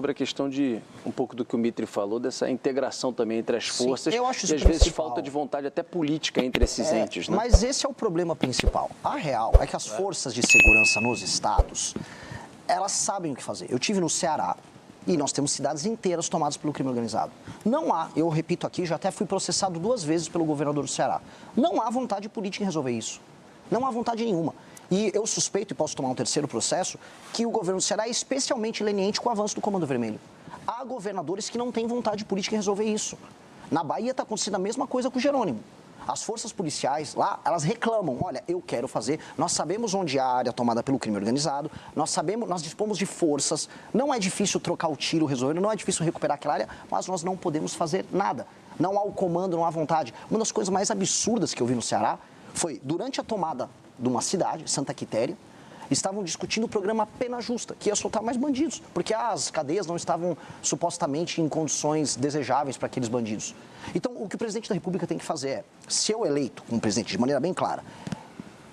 sobre a questão de, um pouco do que o Mitri falou, dessa integração também entre as forças. Eu acho isso e às vezes principal. falta de vontade até política entre esses entes, né? Mas esse é o problema principal. A real é que as forças de segurança nos estados, elas sabem o que fazer. Eu tive no Ceará e nós temos cidades inteiras tomadas pelo crime organizado. Não há, eu repito aqui, já até fui processado 2 vezes pelo governador do Ceará. Não há vontade política em resolver isso. Não há vontade nenhuma. E eu suspeito, e posso tomar um terceiro processo, que o governo do Ceará é especialmente leniente com o avanço do Comando Vermelho. Há governadores que não têm vontade política em resolver isso. Na Bahia está acontecendo a mesma coisa com o Jerônimo. As forças policiais lá, elas reclamam, olha, eu quero fazer, nós sabemos onde há a área tomada pelo crime organizado, nós dispomos de forças, não é difícil trocar o tiro resolvendo, não é difícil recuperar aquela área, mas nós não podemos fazer nada. Não há o comando, não há vontade. Uma das coisas mais absurdas que eu vi no Ceará foi, durante a tomada de uma cidade, Santa Quitéria, estavam discutindo o programa Pena Justa, que ia soltar mais bandidos, porque as cadeias não estavam supostamente em condições desejáveis para aqueles bandidos. Então, o que o presidente da República tem que fazer é, se eu eleito como presidente de maneira bem clara,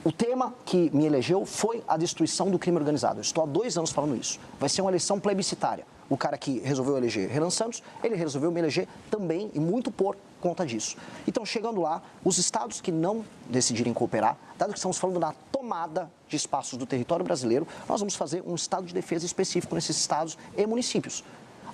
o tema que me elegeu foi a destruição do crime organizado. Eu estou há 2 anos falando isso. Vai ser uma eleição plebiscitária. O cara que resolveu eleger Renan Santos, ele resolveu me eleger também, e muito por conta disso. Então, chegando lá, os estados que não decidirem cooperar, dado que estamos falando na tomada de espaços do território brasileiro, nós vamos fazer um estado de defesa específico nesses estados e municípios.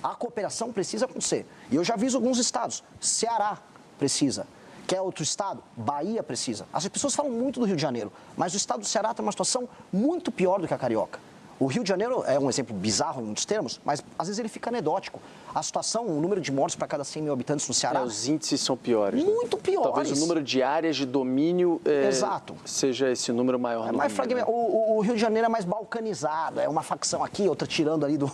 A cooperação precisa acontecer. E eu já aviso alguns estados. Ceará precisa. Quer outro estado? Bahia precisa. As pessoas falam muito do Rio de Janeiro, mas o estado do Ceará tem uma situação muito pior do que a carioca. O Rio de Janeiro é um exemplo bizarro em muitos termos, mas às vezes ele fica anedótico. A situação, o número de mortes para cada 100 mil habitantes no Ceará... Os índices são piores. Muito piores. Talvez o número de áreas de domínio Exato. seja esse número maior. É mais fragmentado. O Rio de Janeiro é mais balcanizado, é uma facção aqui, outra tirando ali do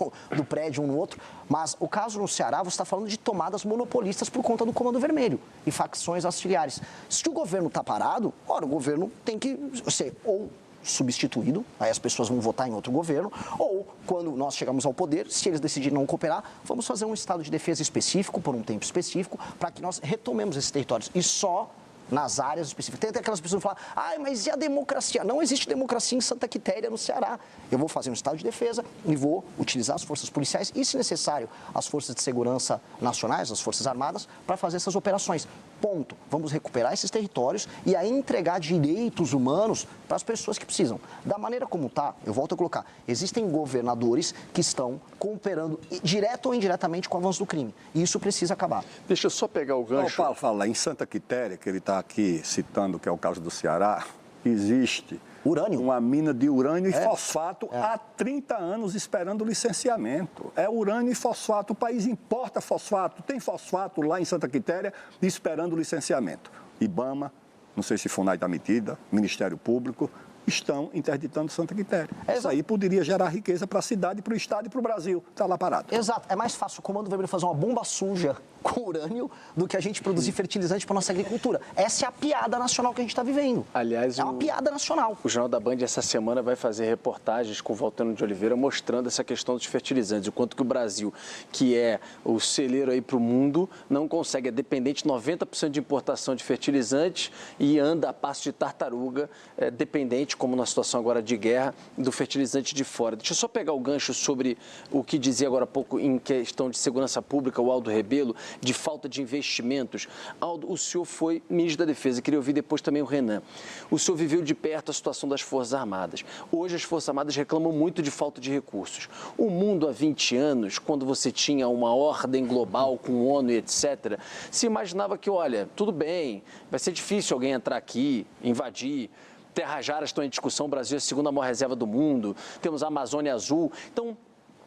prédio um no outro. Mas o caso no Ceará, você está falando de tomadas monopolistas por conta do Comando Vermelho e facções auxiliares. Se o governo está parado, ora, o governo tem que ser ou substituído, aí as pessoas vão votar em outro governo, ou quando nós chegamos ao poder, se eles decidirem não cooperar, vamos fazer um estado de defesa específico, por um tempo específico, para que nós retomemos esses territórios. E só nas áreas específicas. Tem até aquelas pessoas que falam, mas e a democracia? Não existe democracia em Santa Quitéria, no Ceará. Eu vou fazer um estado de defesa e vou utilizar as forças policiais e, se necessário, as forças de segurança nacionais, as forças armadas, para fazer essas operações. Ponto. Vamos recuperar esses territórios e aí entregar direitos humanos para as pessoas que precisam. Da maneira como está, eu volto a colocar, existem governadores que estão cooperando direto ou indiretamente com o avanço do crime. E isso precisa acabar. Deixa eu só pegar o gancho. Fala, em Santa Quitéria, que ele está aqui citando, que é o caso do Ceará, existe urânio. Uma mina de urânio e fosfato há 30 anos esperando licenciamento. É urânio e fosfato, o país importa fosfato, tem fosfato lá em Santa Quitéria esperando licenciamento. IBAMA, não sei se FUNAI está metida, Ministério Público, estão interditando Santa Quitéria. Isso aí poderia gerar riqueza para a cidade, para o estado e para o Brasil. Está lá parado. Exato. É mais fácil o Comando Vermelho fazer uma bomba suja com urânio do que a gente produzir fertilizante para nossa agricultura. Essa é a piada nacional que a gente está vivendo. Aliás, é uma piada nacional. O Jornal da Band essa semana vai fazer reportagens com o Valtano de Oliveira mostrando essa questão dos fertilizantes, o quanto que o Brasil, que é o celeiro aí para o mundo, não consegue, é dependente 90% de importação de fertilizantes e anda a passo de tartaruga, dependente, como na situação agora de guerra, do fertilizante de fora. Deixa eu só pegar o gancho sobre o que dizia agora há pouco em questão de segurança pública, o Aldo Rebelo, de falta de investimentos. Aldo, o senhor foi ministro da Defesa, queria ouvir depois também o Renan. O senhor viveu de perto a situação das Forças Armadas. Hoje as Forças Armadas reclamam muito de falta de recursos. O mundo há 20 anos, quando você tinha uma ordem global com ONU e etc., se imaginava que, olha, tudo bem, vai ser difícil alguém entrar aqui, invadir, terras raras estão em discussão, o Brasil é a segunda maior reserva do mundo, temos a Amazônia Azul, então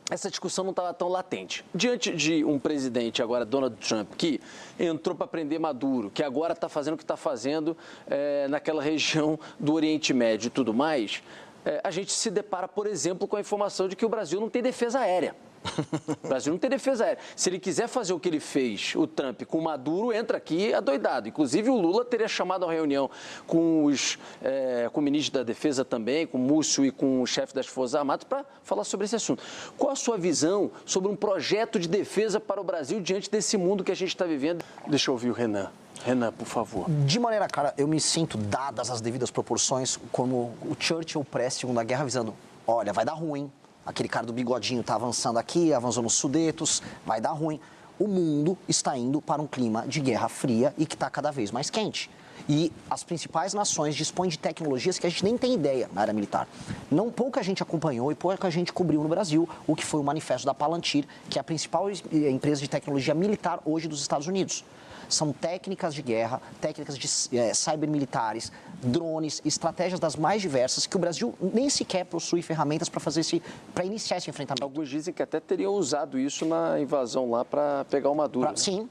essa discussão não estava tão latente. Diante de um presidente, agora Donald Trump, que entrou para prender Maduro, que agora está fazendo o que está fazendo naquela região do Oriente Médio e tudo mais, a gente se depara, por exemplo, com a informação de que o Brasil não tem defesa aérea. O Brasil não tem defesa aérea. Se ele quiser fazer o que ele fez, o Trump, com o Maduro, entra aqui adoidado. Inclusive, o Lula teria chamado a reunião com o ministro da Defesa também, com o Múcio e com o chefe das Forças Armadas, para falar sobre esse assunto. Qual a sua visão sobre um projeto de defesa para o Brasil diante desse mundo que a gente está vivendo? Deixa eu ouvir o Renan. Renan, por favor. De maneira clara, eu me sinto, dadas as devidas proporções, como o Churchill pré-Segunda Guerra, avisando, olha, vai dar ruim. aquele cara do bigodinho está avançando aqui, avançou nos Sudetos, vai dar ruim. O mundo está indo para um clima de guerra fria e que está cada vez mais quente. E as principais nações dispõem de tecnologias que a gente nem tem ideia na área militar. Pouca gente acompanhou e pouca gente cobriu no Brasil o que foi o manifesto da Palantir, que é a principal empresa de tecnologia militar hoje dos Estados Unidos. São técnicas de guerra, técnicas de cybermilitares, drones, estratégias das mais diversas que o Brasil nem sequer possui ferramentas para iniciar esse enfrentamento. Alguns dizem que até teriam usado isso na invasão lá para pegar o Maduro. Né? Sim.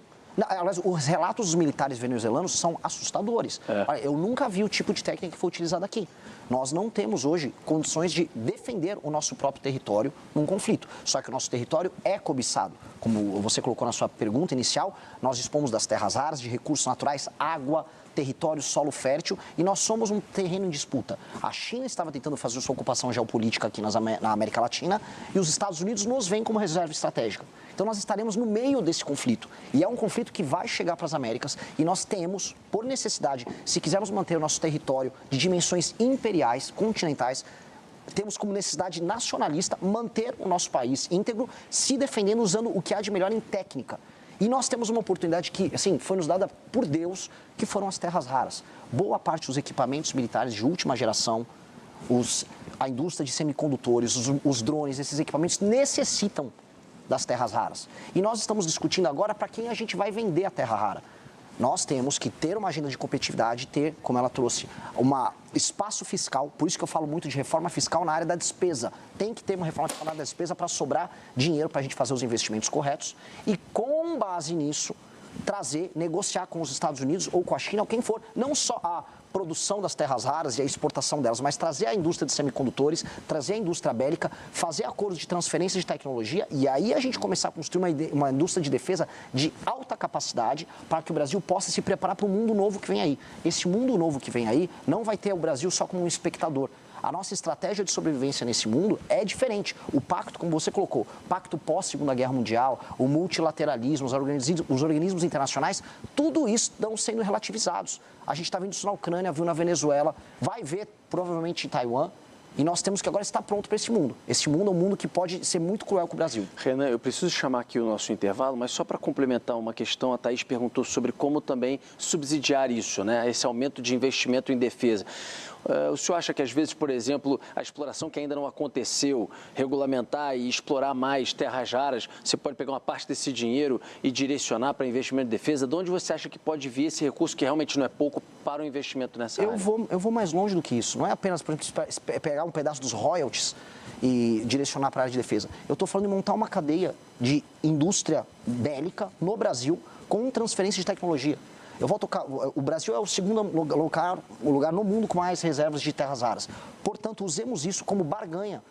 Aliás, os relatos dos militares venezuelanos são assustadores. Olha, eu nunca vi o tipo de técnica que foi utilizada aqui. Nós não temos hoje condições de defender o nosso próprio território num conflito. Só que o nosso território é cobiçado. Como você colocou na sua pergunta inicial, nós dispomos das terras raras, de recursos naturais, água, território, solo fértil, e nós somos um terreno em disputa. A China estava tentando fazer sua ocupação geopolítica aqui na América Latina e os Estados Unidos nos veem como reserva estratégica. Então nós estaremos no meio desse conflito. E é um conflito que vai chegar para as Américas e nós temos, por necessidade, se quisermos manter o nosso território de dimensões imperiais, continentais, temos como necessidade nacionalista manter o nosso país íntegro, se defendendo usando o que há de melhor em técnica. E nós temos uma oportunidade que, assim, foi nos dada por Deus, que foram as terras raras. Boa parte dos equipamentos militares de última geração, a indústria de semicondutores, os drones, esses equipamentos necessitam das terras raras. E nós estamos discutindo agora para quem a gente vai vender a terra rara. Nós temos que ter uma agenda de competitividade, ter, como ela trouxe, um espaço fiscal. Por isso que eu falo muito de reforma fiscal na área da despesa. Tem que ter uma reforma fiscal na área da despesa para sobrar dinheiro para a gente fazer os investimentos corretos. E com base nisso, negociar com os Estados Unidos ou com a China, ou quem for, não só a produção das terras raras e a exportação delas, mas trazer a indústria de semicondutores, trazer a indústria bélica, fazer acordos de transferência de tecnologia e aí a gente começar a construir uma indústria de defesa de alta capacidade para que o Brasil possa se preparar para o mundo novo que vem aí. Esse mundo novo que vem aí não vai ter o Brasil só como um espectador. A nossa estratégia de sobrevivência nesse mundo é diferente. O pacto, como você colocou, pacto pós-Segunda Guerra Mundial, o multilateralismo, os organismos internacionais, tudo isso estão sendo relativizados. A gente está vendo isso na Ucrânia, viu na Venezuela, vai ver provavelmente em Taiwan. E nós temos que agora estar pronto para esse mundo. Esse mundo é um mundo que pode ser muito cruel com o Brasil. Renan, eu preciso chamar aqui o nosso intervalo, mas só para complementar uma questão, a Thaís perguntou sobre como também subsidiar isso, né? Esse aumento de investimento em defesa. O senhor acha que, às vezes, por exemplo, a exploração que ainda não aconteceu, regulamentar e explorar mais terras raras, você pode pegar uma parte desse dinheiro e direcionar para investimento em defesa? De onde você acha que pode vir esse recurso, que realmente não é pouco, para o investimento nessa área? Eu vou mais longe do que isso. Não é apenas, por exemplo, pegar um pedaço dos royalties e direcionar para a área de defesa. Eu estou falando de montar uma cadeia de indústria bélica no Brasil com transferência de tecnologia. O Brasil é o segundo lugar no mundo com mais reservas de terras raras. Portanto, usemos isso como barganha.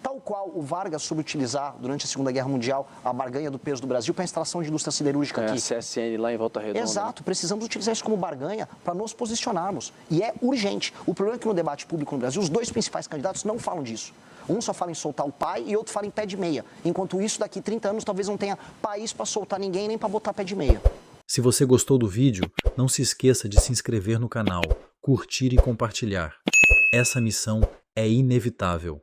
Tal qual o Vargas soube utilizar durante a Segunda Guerra Mundial a barganha do peso do Brasil para a instalação de indústria siderúrgica aqui. A CSN lá em Volta Redonda. Exato, precisamos utilizar isso como barganha para nos posicionarmos. E é urgente. O problema é que no debate público no Brasil, os dois principais candidatos não falam disso. Um só fala em soltar o pai e outro fala em pé de meia. Enquanto isso, daqui 30 anos, talvez não tenha país para soltar ninguém nem para botar pé de meia. Se você gostou do vídeo, não se esqueça de se inscrever no canal, curtir e compartilhar. Essa missão é inevitável.